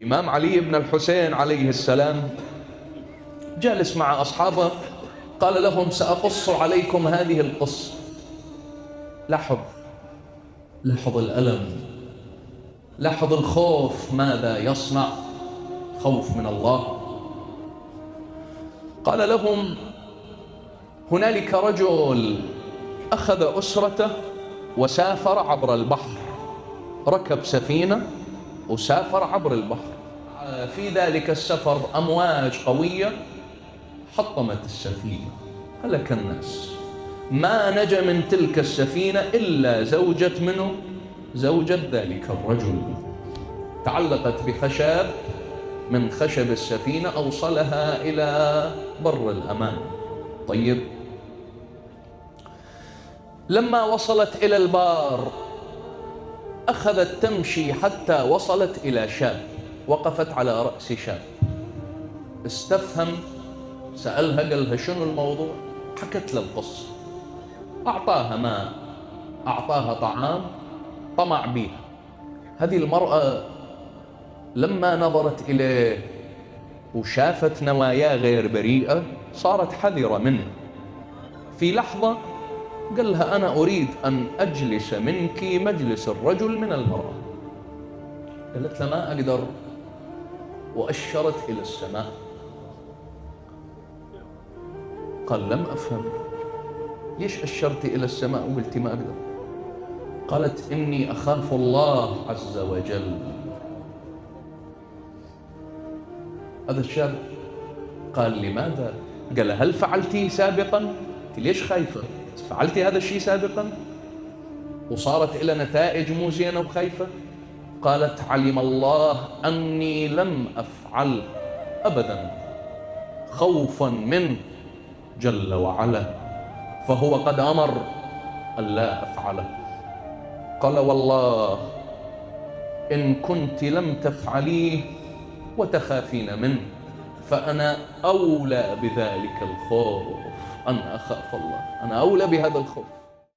الإمام علي بن الحسين عليه السلام جالس مع أصحابه، قال لهم: سأقص عليكم هذه القصة. لاحظ الألم، لاحظ الخوف ماذا يصنع، خوف من الله. قال لهم: هنالك رجل أخذ أسرته وسافر عبر البحر، ركب سفينة وسافر عبر البحر. في ذلك السفر أمواج قوية حطمت السفينة، هلك الناس. ما نجا من تلك السفينة إلا زوجة ذلك الرجل، تعلقت بخشب من خشب السفينة أوصلها إلى بر الأمان. طيب، لما وصلت إلى البار أخذت تمشي حتى وصلت إلى شاب، وقفت على رأس شاب، استفهم، سألها، قال لها: شنو الموضوع؟ حكت له القصة، أعطاها ماء، أعطاها طعام، طمع بها. هذه المرأة لما نظرت إليه وشافت نواياه غير بريئة صارت حذرة منه. في لحظة قال لها: أنا أريد أن أجلس منك مجلس الرجل من المرأة. قالت له: ما أقدر، وأشرت إلى السماء. قال: لم أفهم، ليش أشرتي إلى السماء وقلتي ما أقدر؟ قالت: إني أخاف الله عز وجل. هذا الشاب قال: لماذا؟ قال: هل فعلتي سابقا؟ أنت ليش خايفة؟ فعلتي هذا الشيء سابقا وصارت إلى نتائج مو زينة وخايفة؟ قالت: علم الله أني لم أفعل أبدا خوفا منه جل وعلا، فهو قد أمر أن لا أفعله. قال: والله إن كنت لم تفعليه وتخافين منه فأنا أولى بذلك الخوف، أن أخاف الله، أنا أولى بهذا الخوف.